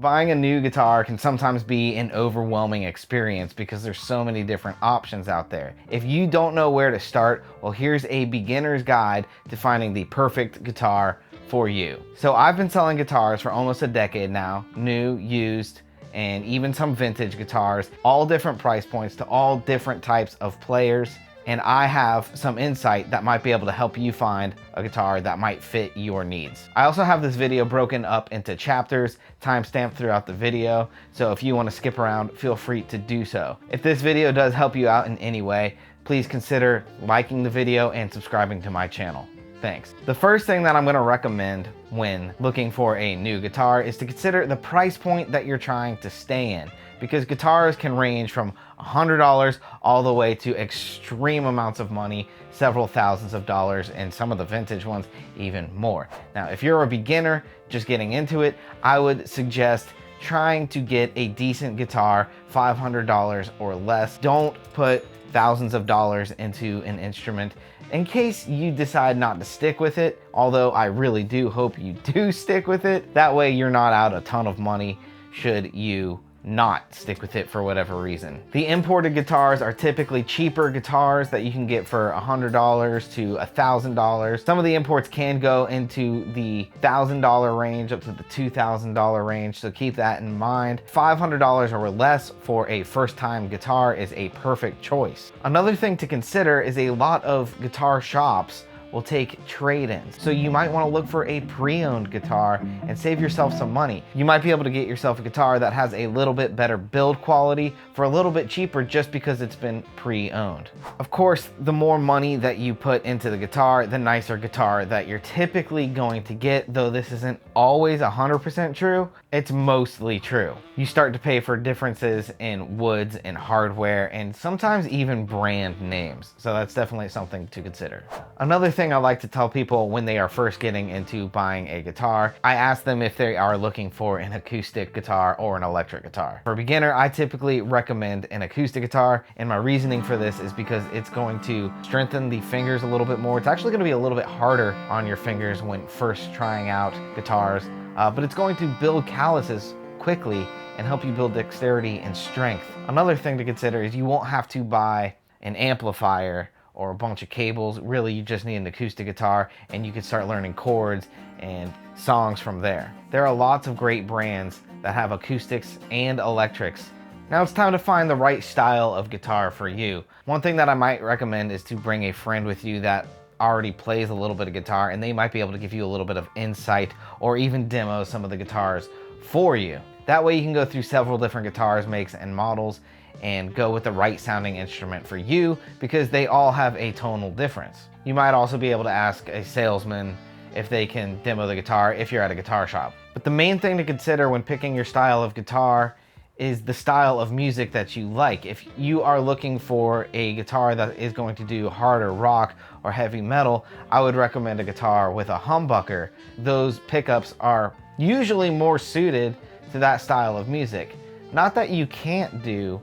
Buying a new guitar can sometimes be an overwhelming experience because there's so many different options out there. If you don't know where to start, well, here's a beginner's guide to finding the perfect guitar for you. So I've been selling guitars for almost a decade now, new, used, and even some vintage guitars, all different price points to all different types of players. And I have some insight that might be able to help you find a guitar that might fit your needs. I also have this video broken up into chapters, timestamped throughout the video, so if you want to skip around, feel free to do so. If this video does help you out in any way, please consider liking the video and subscribing to my channel. Thanks. The first thing that I'm going to recommend when looking for a new guitar is to consider the price point that you're trying to stay in, because guitars can range from $100 all the way to extreme amounts of money, several thousands of dollars, and some of the vintage ones even more. Now, if you're a beginner just getting into it, I would suggest trying to get a decent guitar, $500 or less. Don't put thousands of dollars into an instrument in case you decide not to stick with it, although I really do hope you do stick with it. That way you're not out a ton of money should you not stick with it for whatever reason. The imported guitars are typically cheaper guitars that you can get for $100 to $1,000. Some of the imports can go into the $1,000 range up to the $2,000 range, so keep that in mind. $500 or less for a first-time guitar is a perfect choice. Another thing to consider is a lot of guitar shops will take trade-ins. So you might want to look for a pre-owned guitar and save yourself some money. You might be able to get yourself a guitar that has a little bit better build quality for a little bit cheaper just because it's been pre-owned. Of course, the more money that you put into the guitar, the nicer guitar that you're typically going to get, though this isn't always 100% true, it's mostly true. You start to pay for differences in woods and hardware and sometimes even brand names. So that's definitely something to consider. Another thing I like to tell people when they are first getting into buying a guitar, I ask them if they are looking for an acoustic guitar or an electric guitar. For a beginner, I typically recommend an acoustic guitar, and my reasoning for this is because it's going to strengthen the fingers a little bit more. It's actually going to be a little bit harder on your fingers when first trying out guitars, but it's going to build calluses quickly and help you build dexterity and strength. Another thing to consider is you won't have to buy an amplifier or a bunch of cables. Really, you just need an acoustic guitar and you can start learning chords and songs from there. There are lots of great brands that have acoustics and electrics. Now it's time to find the right style of guitar for you. One thing that I might recommend is to bring a friend with you that already plays a little bit of guitar, and they might be able to give you a little bit of insight or even demo some of the guitars for you. That way you can go through several different guitars, makes, and models and go with the right sounding instrument for you, because they all have a tonal difference. You might also be able to ask a salesman if they can demo the guitar if you're at a guitar shop. But the main thing to consider when picking your style of guitar is the style of music that you like. If you are looking for a guitar that is going to do harder rock or heavy metal, I would recommend a guitar with a humbucker. Those pickups are usually more suited to that style of music. Not that you can't do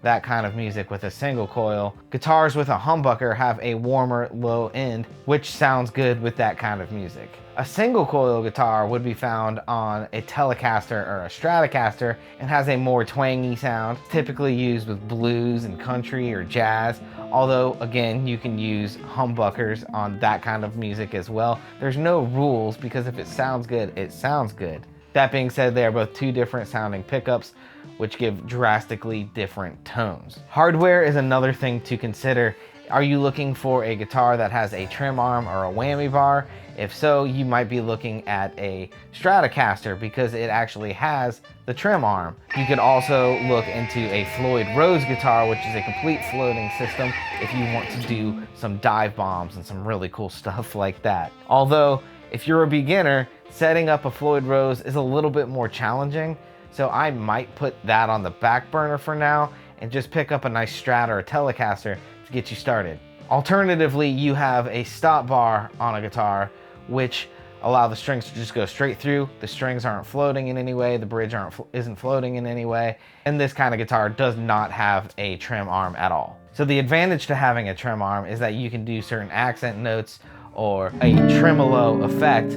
that kind of music with a single coil. Guitars with a humbucker have a warmer low end, which sounds good with that kind of music. A single coil guitar would be found on a Telecaster or a Stratocaster and has a more twangy sound, typically used with blues and country or jazz. Although, again, you can use humbuckers on that kind of music as well. There's no rules, because if it sounds good, it sounds good. That being said, they are both two different sounding pickups, which give drastically different tones. Hardware is another thing to consider. Are you looking for a guitar that has a trim arm or a whammy bar? If so, you might be looking at a Stratocaster because it actually has the trim arm. You could also look into a Floyd Rose guitar, which is a complete floating system, if you want to do some dive bombs and some really cool stuff like that. Although, if you're a beginner, setting up a Floyd Rose is a little bit more challenging, so I might put that on the back burner for now and just pick up a nice Strat or a Telecaster to get you started. Alternatively, you have a stop bar on a guitar, which allow the strings to just go straight through. The strings aren't floating in any way, the bridge isn't floating in any way, and this kind of guitar does not have a trim arm at all. So the advantage to having a trim arm is that you can do certain accent notes or a tremolo effect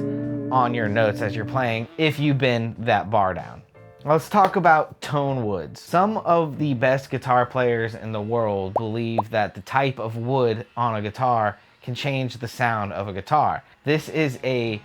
on your notes as you're playing if you bend that bar down. Let's talk about Tonewoods. Some of the best guitar players in the world believe that the type of wood on a guitar can change the sound of a guitar. This is a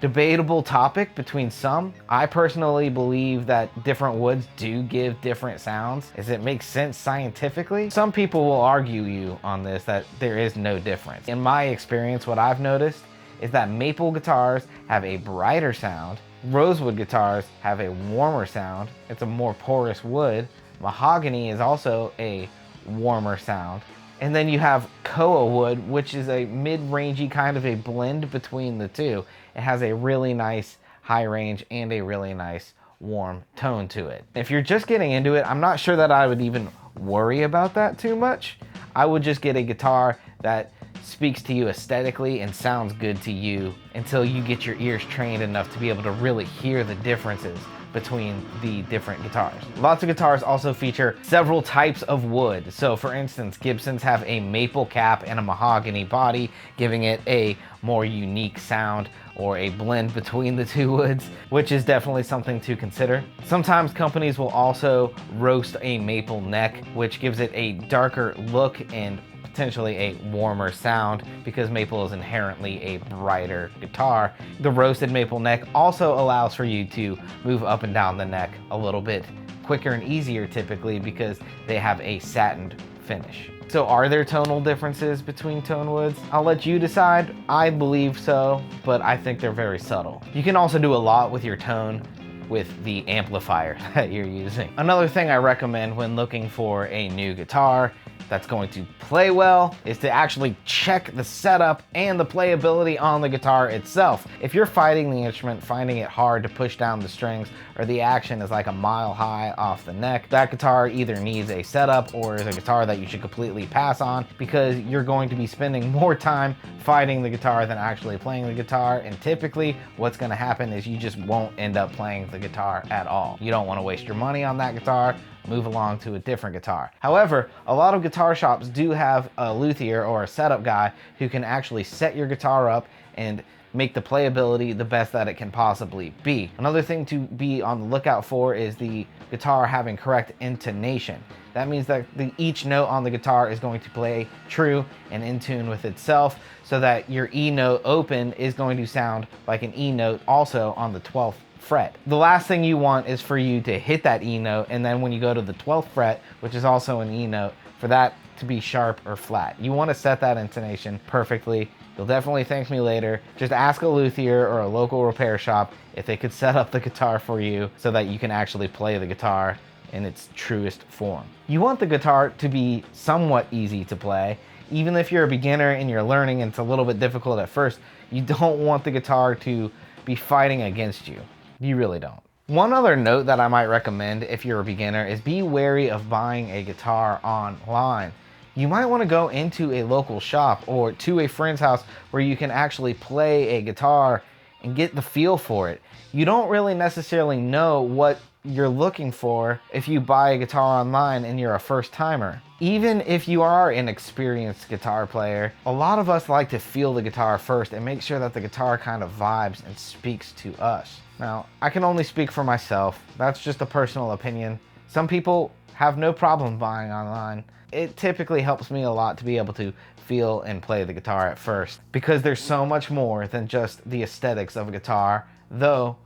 debatable topic between some. I personally believe that different woods do give different sounds, as it makes sense scientifically. Some people will argue you on this that there is no difference. In my experience, what I've noticed is that maple guitars have a brighter sound, rosewood guitars have a warmer sound. It's a more porous wood. Mahogany is also a warmer sound. And then you have koa wood, which is a mid-rangey kind of a blend between the two. It has a really nice high range and a really nice warm tone to it. If you're just getting into it, I'm not sure that I would even worry about that too much. I would just get a guitar that speaks to you aesthetically and sounds good to you until you get your ears trained enough to be able to really hear the differences between the different guitars. Lots of guitars also feature several types of wood. So for instance, Gibsons have a maple cap and a mahogany body, giving it a more unique sound or a blend between the two woods, which is definitely something to consider. Sometimes companies will also roast a maple neck, which gives it a darker look and potentially a warmer sound because maple is inherently a brighter guitar. The roasted maple neck also allows for you to move up and down the neck a little bit quicker and easier typically because they have a satined finish. So are there tonal differences between Tonewoods? I'll let you decide. I believe so, but I think they're very subtle. You can also do a lot with your tone with the amplifier that you're using. Another thing I recommend when looking for a new guitar that's going to play well is to actually check the setup and the playability on the guitar itself. If you're fighting the instrument, finding it hard to push down the strings, or the action is like a mile high off the neck, that guitar either needs a setup or is a guitar that you should completely pass on because you're going to be spending more time fighting the guitar than actually playing the guitar. And typically what's gonna happen is you just won't end up playing the guitar at all. You don't wanna waste your money on that guitar. Move along to a different guitar. However, a lot of guitar shops do have a luthier or a setup guy who can actually set your guitar up and make the playability the best that it can possibly be. Another thing to be on the lookout for is the guitar having correct intonation. That means that each note on the guitar is going to play true and in tune with itself, so that your E note open is going to sound like an E note also on the 12th fret. The last thing you want is for you to hit that E note, and then when you go to the 12th fret, which is also an E note, for that to be sharp or flat. You want to set that intonation perfectly. You'll definitely thank me later. Just ask a luthier or a local repair shop if they could set up the guitar for you so that you can actually play the guitar in its truest form. You want the guitar to be somewhat easy to play. Even if you're a beginner and you're learning and it's a little bit difficult at first, you don't want the guitar to be fighting against you. You really don't. One other note that I might recommend if you're a beginner is be wary of buying a guitar online. You might want to go into a local shop or to a friend's house where you can actually play a guitar and get the feel for it. You don't really necessarily know what you're looking for if you buy a guitar online and you're a first timer. Even if you are an experienced guitar player, a lot of us like to feel the guitar first and make sure that the guitar kind of vibes and speaks to us. Now, I can only speak for myself. That's just a personal opinion. Some people have no problem buying online. It typically helps me a lot to be able to feel and play the guitar at first because there's so much more than just the aesthetics of a guitar, though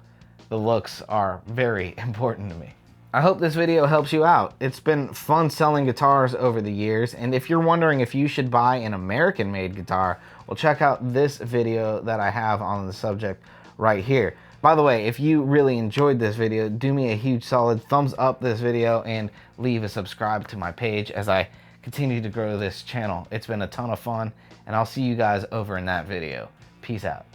the looks are very important to me. I hope this video helps you out. It's been fun selling guitars over the years, and if you're wondering if you should buy an American-made guitar, well, check out this video that I have on the subject right here. By the way, if you really enjoyed this video, do me a huge solid, thumbs up this video and leave a subscribe to my page as I continue to grow this channel. It's been a ton of fun, and I'll see you guys over in that video. Peace out.